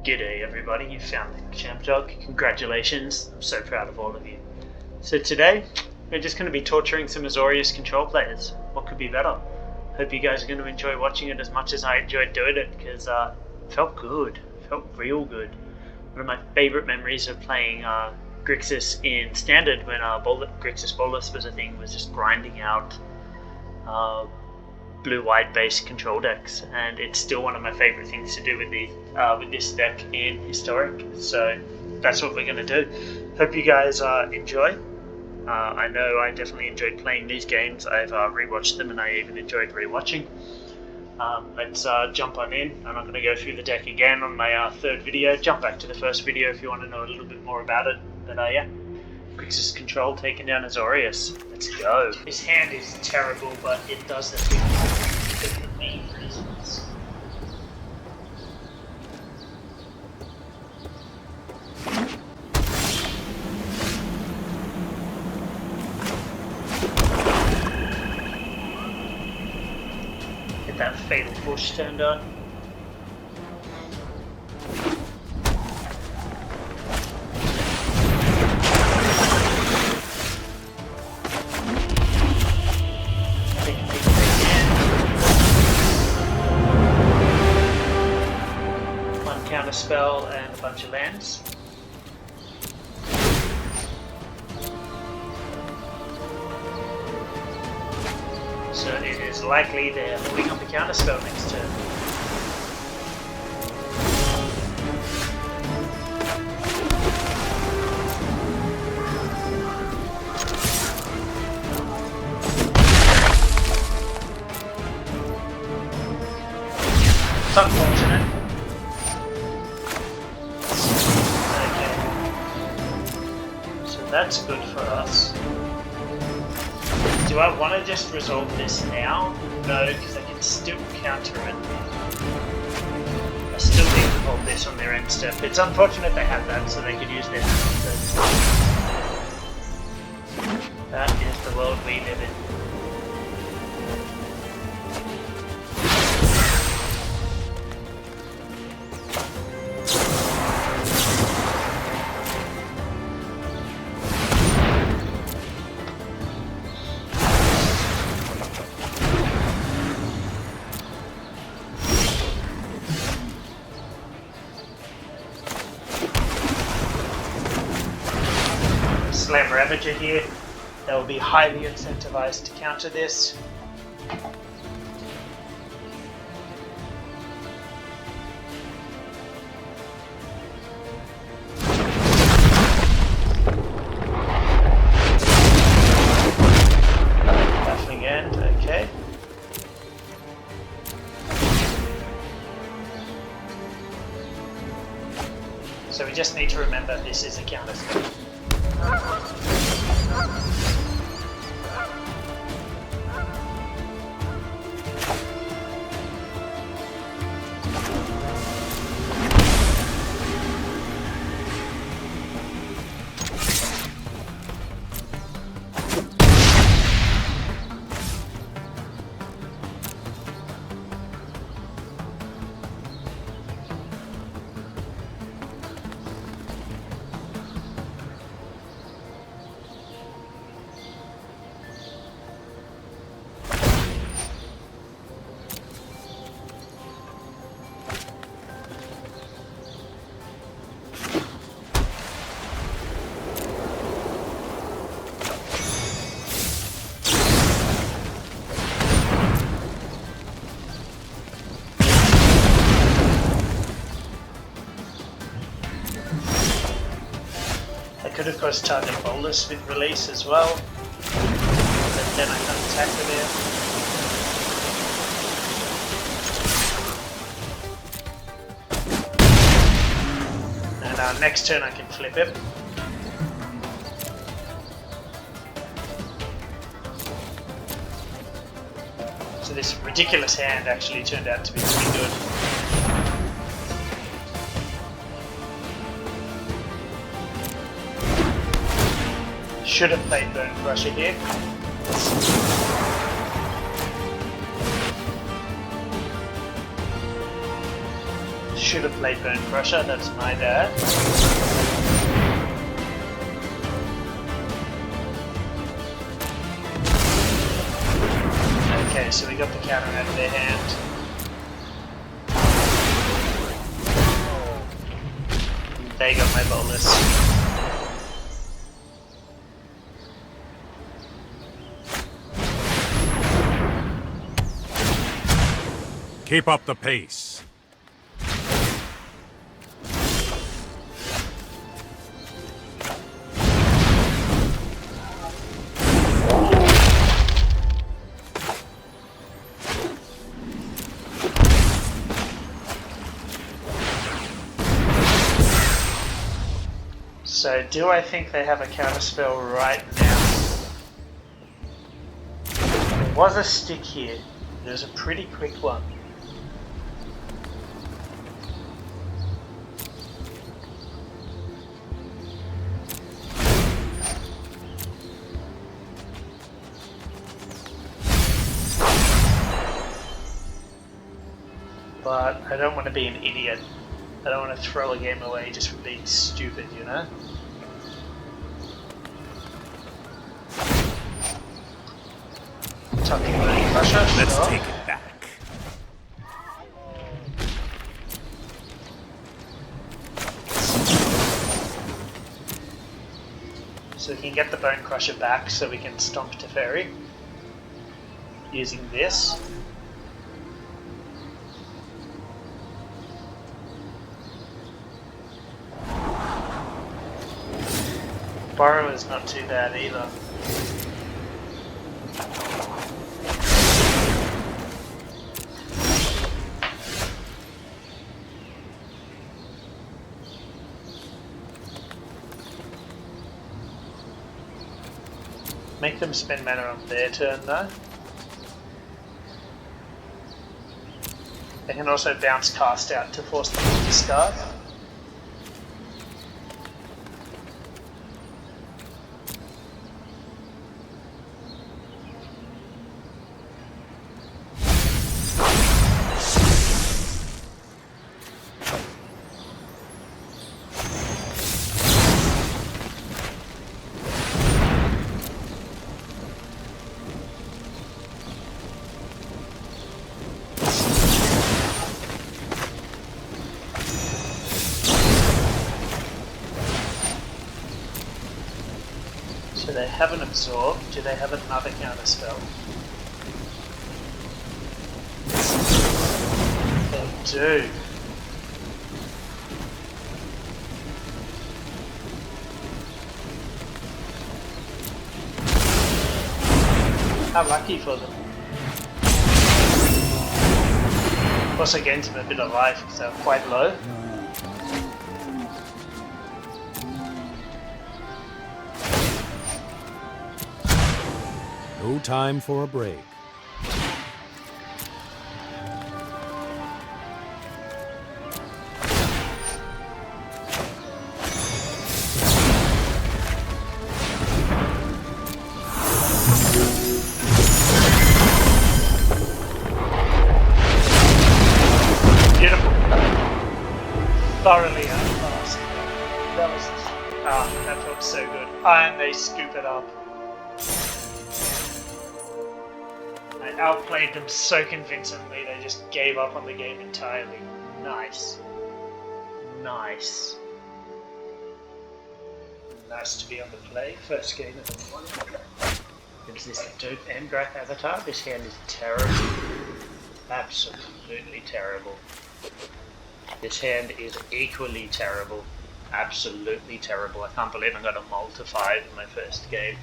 G'day everybody, you found the Champ Dog. Congratulations, I'm so proud of all of you. So today, we're just going to be torturing some Azorius control players. What could be better? Hope you guys are going to enjoy watching it as much as I enjoyed doing it, because it felt good. It felt real good. One of my favourite memories of playing Grixis in Standard when Grixis Bolus was a thing was just grinding out blue-white based control decks, and it's still one of my favourite things to do with this deck in Historic, so that's what we're going to do. Hope you guys enjoy. I know I definitely enjoyed playing these games. I've rewatched them and I even enjoyed rewatching. Let's jump on in, and I'm going to go through the deck again on my third video. Jump back to the first video if you want to know a little bit more about it. But yeah, Grixis Control taking down Azorius. Let's go. His hand is terrible, but it does the thing for the main reasons. Get that fatal push turned on. Spell and a bunch of lands. So it is likely they're holding up a counter spell next turn. It's unfortunate. That's good for us. Do I want to just resolve this now? No, because I can still counter it. I still need to hold this on their end step. It's unfortunate they have that, so they could use their hand. That is the world we live in. Slam Ravager here. They will be highly incentivized to counter this. Baffling End, okay. So we just need to remember this is a counter spell. Could of course target Bolus with release as well, but then I can't attack with it. And next turn I can flip it. So this ridiculous hand actually turned out to be pretty good. Should have played Burn Crusher here. should have played Bone Crusher, that's my bad. Okay, so we got the counter out of their hand. They got my bolus. Keep up the pace. So, do I think they have a counterspell right now? There was a stick here. It was a pretty quick one. But I don't want to be an idiot. I don't want to throw a game away just for being stupid, you know? Talking about Russia, Let's sure. take it back. So we can get the Bone Crusher back so we can stomp Teferi using this. Borrow is not too bad either. Make them spend mana on their turn though. They can also bounce cast out to force them to discard. So they haven't absorbed. Do they have another counter spell? They do. How lucky for them. Also gained them a bit of life because they were quite low. No time for a break. Beautiful. Thoroughly outclassed. That was that felt so good. And they scoop it up. I outplayed them so convincingly they just gave up on the game entirely. Nice. Nice. Nice to be on the play. First game of the morning. Is this a dope Engrath avatar? This hand is terrible. Absolutely terrible. This hand is equally terrible. Absolutely terrible. I can't believe I got a mull to 5 in my first game.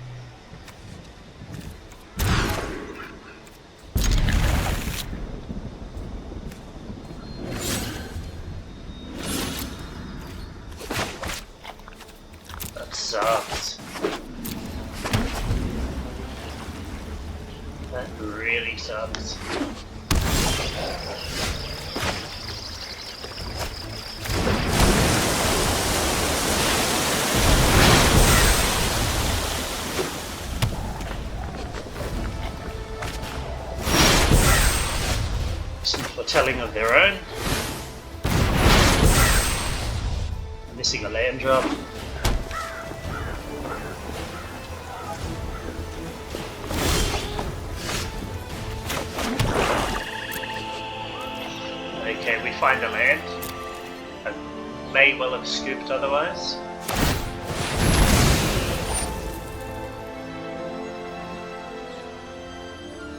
That sucks. That really sucks. Some foretelling of their own. Missing a land drop. Okay, we find a land. I may well have scooped otherwise.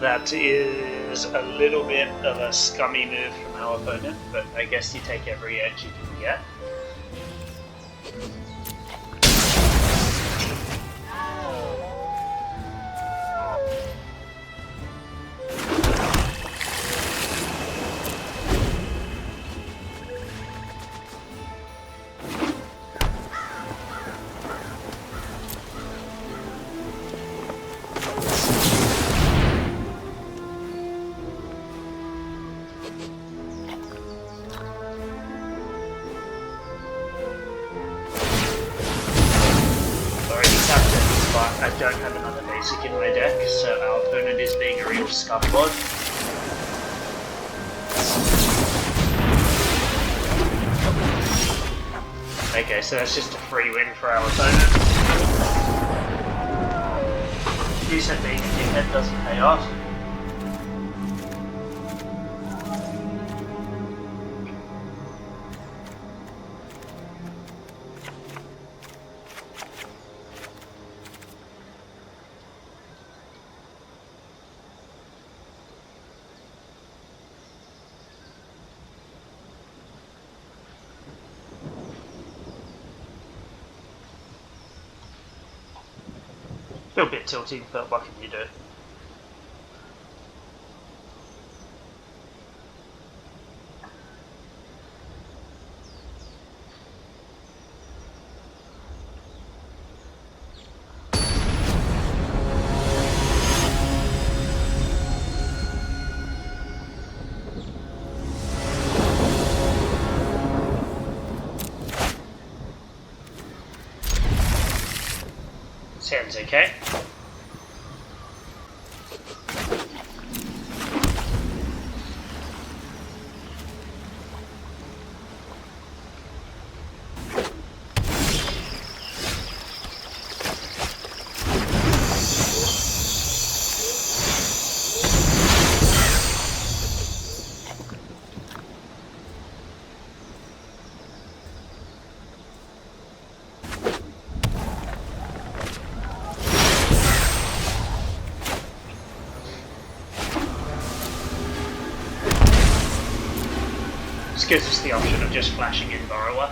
That is a little bit of a scummy move from our opponent, but I guess you take every edge you can get. I don't have another basic in my deck, so our opponent is being a real scumbag. Okay, so that's just a free win for our opponent. Who said being a dickhead doesn't pay off? Feel a bit tilting, but what can you do? Sounds okay. This gives us the option of just flashing in Borrower.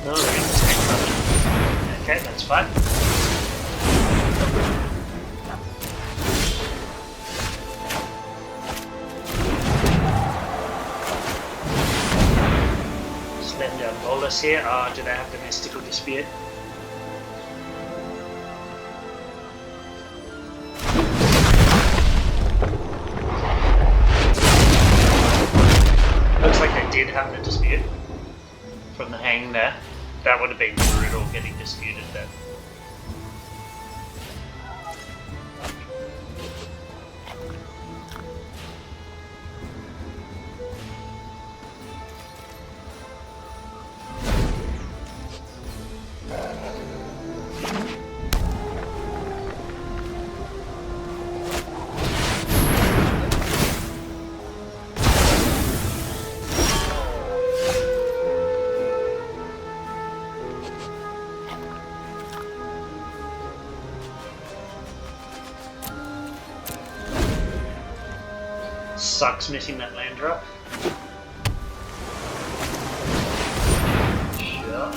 No, okay, that's fine. Here, do they have the mystical dispute? Looks like they did have the dispute from the hang there. That would have been brutal getting disputed then. Sucks missing that land drop. Sure.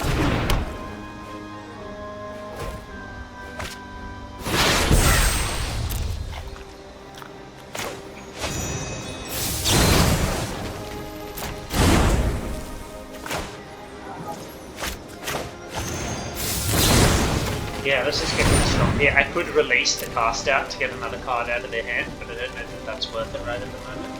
Yeah, let's just get this stop here. I could release the cast out to get another card out of their hand, but I don't know if that's worth it right at the moment.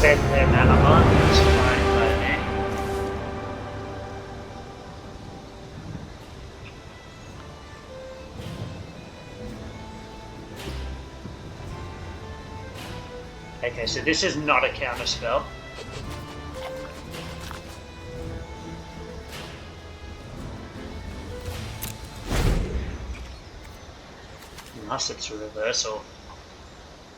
spend their mana on. It's fine by me. Okay, so this is not a counter spell. Unless it's a reversal.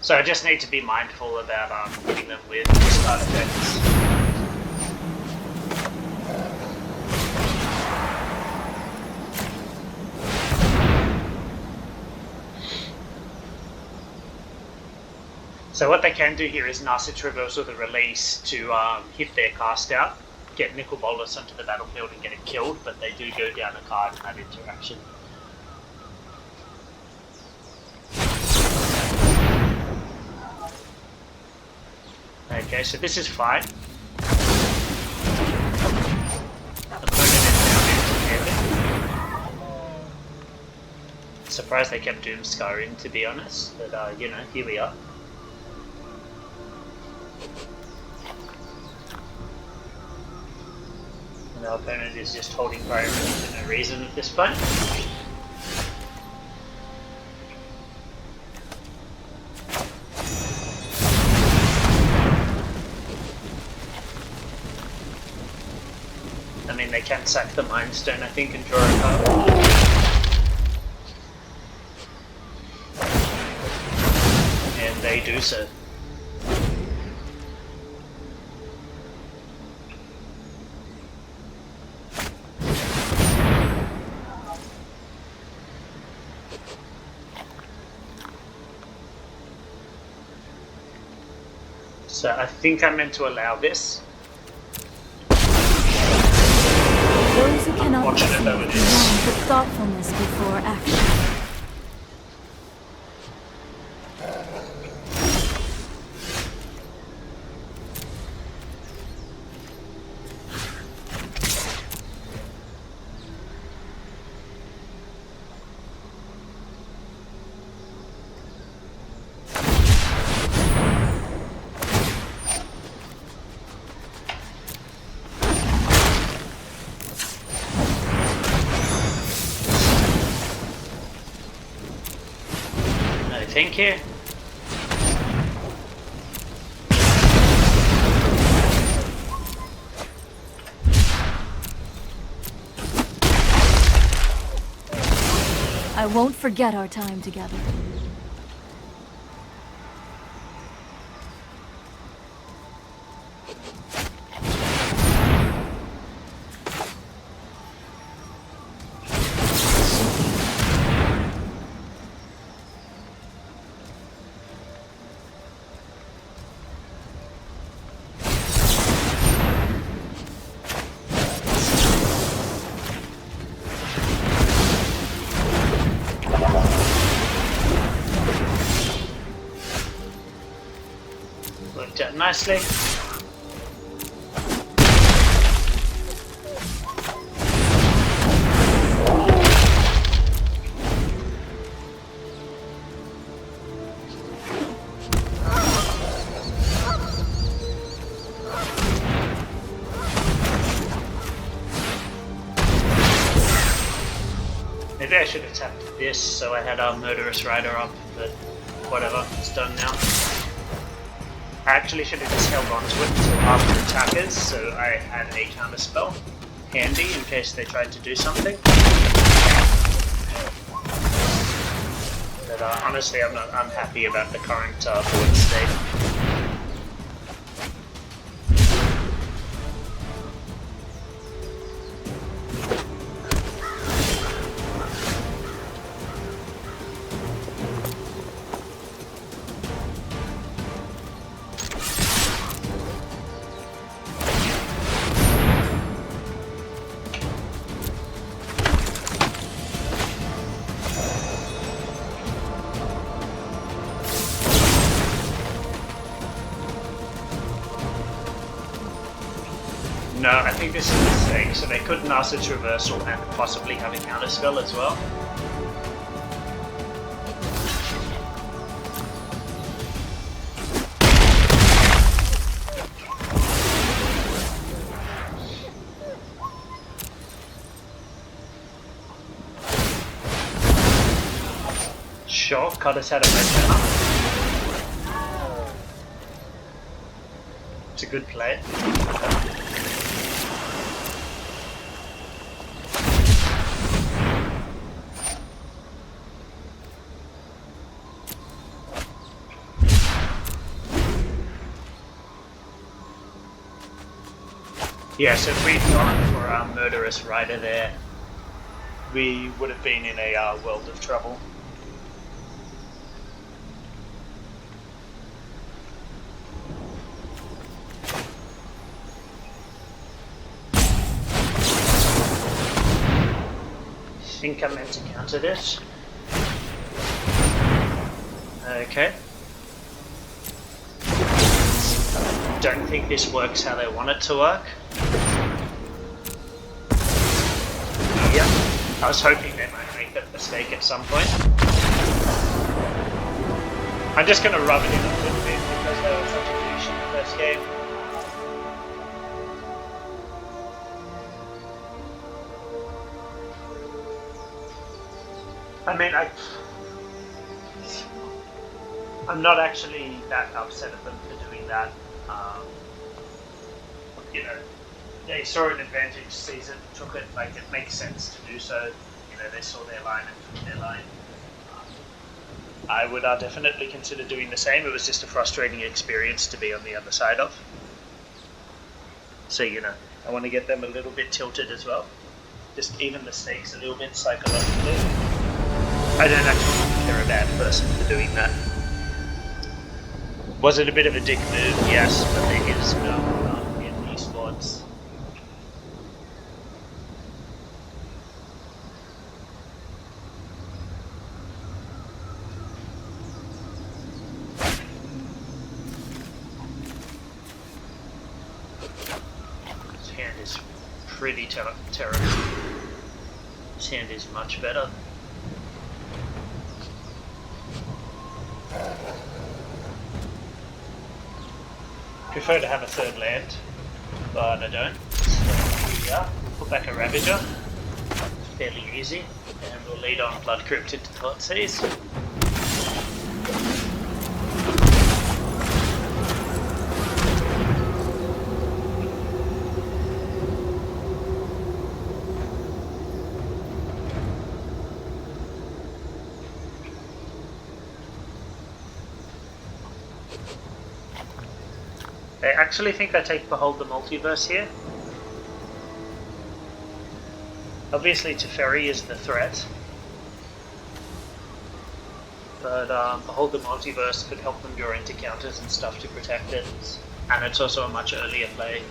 So I just need to be mindful about hitting them with start effects. So what they can do here is Narset's Reversal the release to hit their cast out, get Nicol Bolas onto the battlefield and get it killed, but they do go down a card in that interaction. Okay, so this is fine. Opponent is now into surprised they kept Doomscar in, to be honest, but you know, here we are. And our opponent is just holding priority for no reason at this point. I mean, they can sack the Mind Stone, I think, and draw a card. And they do so. So I think I meant to allow this. Those who cannot Watching it though, it is. put thoughtfulness before action. Thank you. I won't forget our time together. Worked out nicely. Maybe I should have tapped this so I had our Murderous Rider up, but whatever, it's done now. I actually should have just held on to it until after attackers, so I had a counter spell handy in case they tried to do something. But honestly, I'm happy about the current board state. No, I think this is a mistake, so they could Narset's Reversal and possibly have a counterspell as well. Sure, cut us out of red mana. It's a good play. Yeah, so if we'd gone for our Murderous Rider there, we would have been in a world of trouble. I think I meant to counter this. Okay. Don't think this works how they want it to work. Yep. I was hoping they might make that mistake at some point. I'm just going to rub it in a little bit because they were such a douche in the first game. I mean, I'm not actually that upset at them for doing that. You know, they saw an advantage season, took it, like it makes sense to do so. You know, they saw their line and took their line. I would definitely consider doing the same. It was just a frustrating experience to be on the other side of. So, you know, I want to get them a little bit tilted as well. Just even the stakes a little bit psychologically. I don't actually think they're a bad person for doing that. Was it a bit of a dick move? Yes, but there is no in esports. His hand is pretty terrible. His hand is much better. Prefer to have a third land, but I don't. So here we are. Put back a Ravager. Fairly easy. And we'll lead on Blood Crypt into Thoughtseize. I actually think I take Behold the Multiverse here. Obviously Teferi is the threat, but Behold the Multiverse could help them draw into counters and stuff to protect it, and it's also a much earlier play.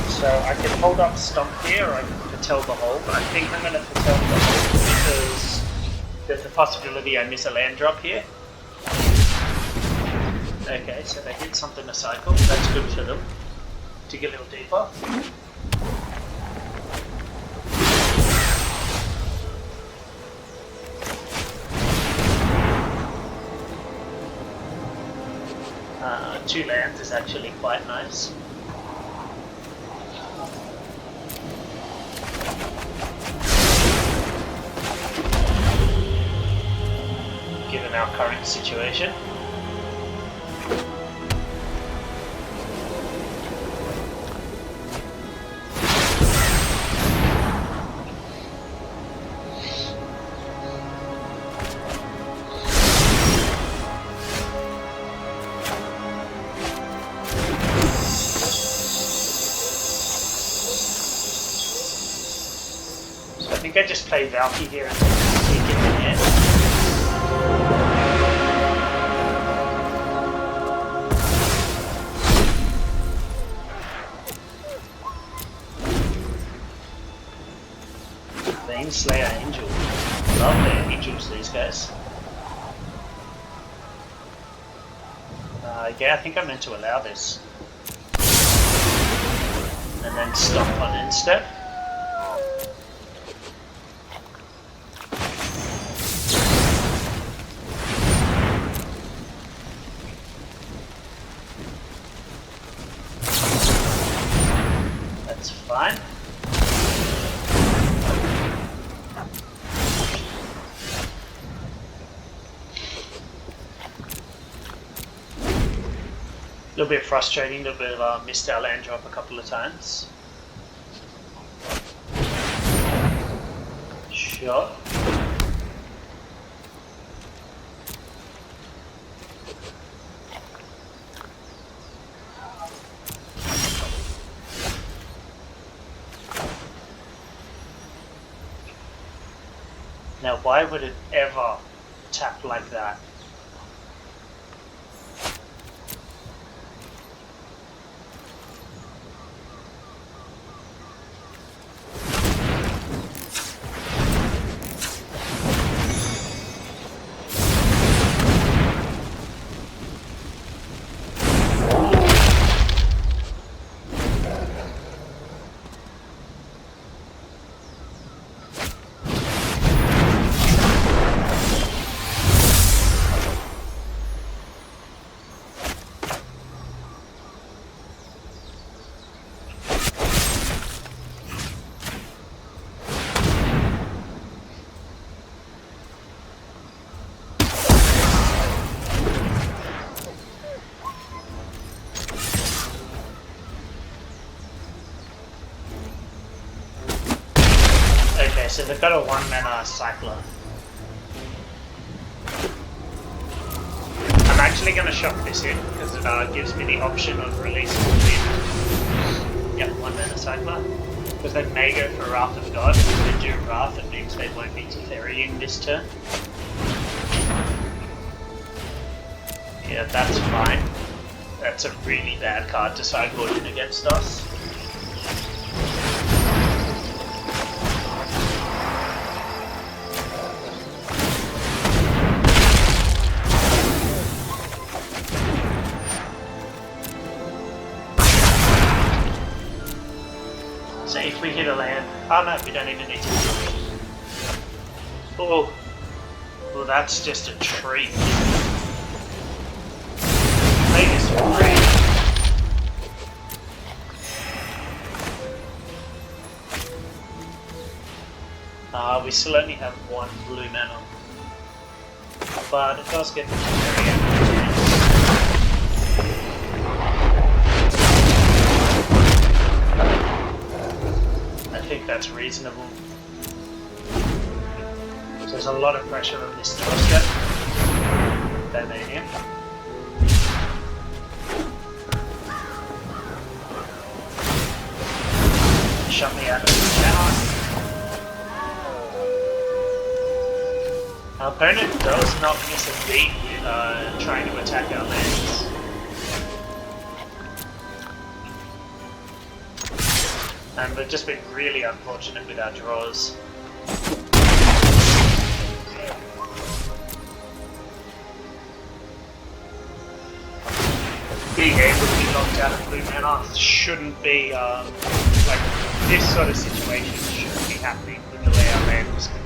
So I can hold up Stomp here, or I can Foretell Behold. I think I'm going to Foretell Behold because there's a possibility I miss a land drop here. Okay, so they hit something to cycle. That's good for them. Dig a little deeper. Two lands is actually quite nice. Given our current situation. So I think I just play Valki here and sneak in the hand. Slayer Angel. Love their angels, these guys. Yeah, I think I meant to allow this. And then stop on end step. little bit frustrating, a little bit of missed our land drop a couple of times. Sure. Now, why would it ever tap like that? So they've got a 1-mana cycler. I'm actually going to shop this in because it gives me the option of releasing the 1-mana cycler. Because they may go for Wrath of God. If they do Wrath, it means they won't be Teferiing this turn. Yeah, that's fine. That's a really bad card to sideboard in against us. So if we hit a land... Oh no, we don't even need to. Oh, well that's just a treat. Play this free. We still only have 1 blue mana. But it does get the very end. I think that's reasonable. So there's a lot of pressure on this doorstep. Dominaria. Shut me out of the channel. Our opponent does not miss a beat trying to attack our lands. And we've just been really unfortunate with our draws. Being able to be locked out of blue mana shouldn't be, like, this sort of situation shouldn't be happening with the way our land was configured.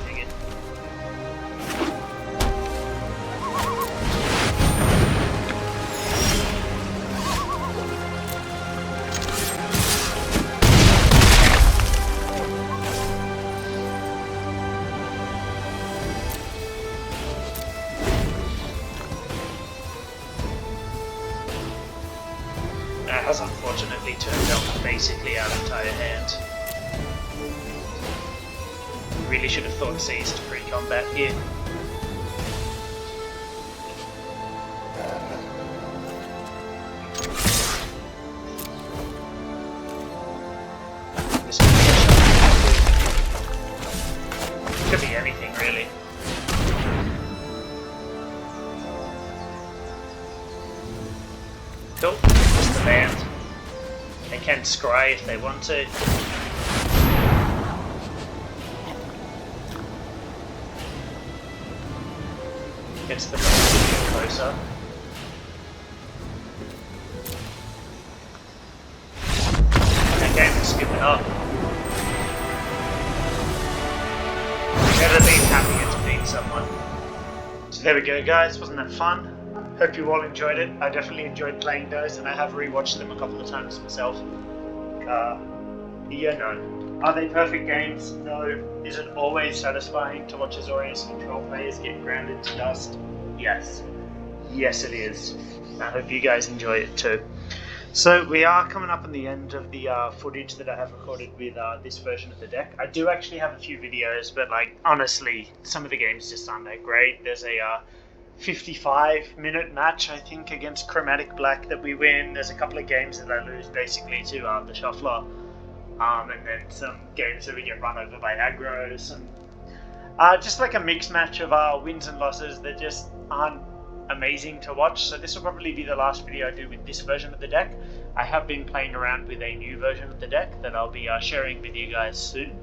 Has unfortunately turned out basically our entire hand. Really should have thought seized pre-combat here. This could be anything really. Cool. The land. They can scry if they want to. Gets the closer. Okay, let's skip it up. Never been happier to beat someone. So there we go guys, wasn't that fun? Hope you all enjoyed it. I definitely enjoyed playing those, and I have rewatched them a couple of times myself. Yeah, no. Are they perfect games? No. Is it always satisfying to watch Azorius control players get grounded to dust? Yes. Yes, it is. I hope you guys enjoy it too. So we are coming up on the end of the footage that I have recorded with this version of the deck. I do actually have a few videos, but like honestly, some of the games just aren't that great. There's a 55-minute match, I think, against Chromatic Black that we win. There's a couple of games that I lose basically to the Shuffler, and then some games that we get run over by aggro. Some just like a mixed match of wins and losses that just aren't amazing to watch. So this will probably be the last video I do with this version of the deck. I have been playing around with a new version of the deck that I'll be sharing with you guys soon,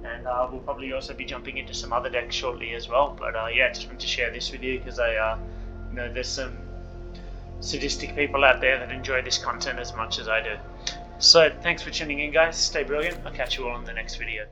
and we'll probably also be jumping into some other decks shortly as well. But yeah, just wanted to share this with you because I know there's some sadistic people out there that enjoy this content as much as I do. So thanks for tuning in, guys. Stay brilliant. I'll catch you all in the next video.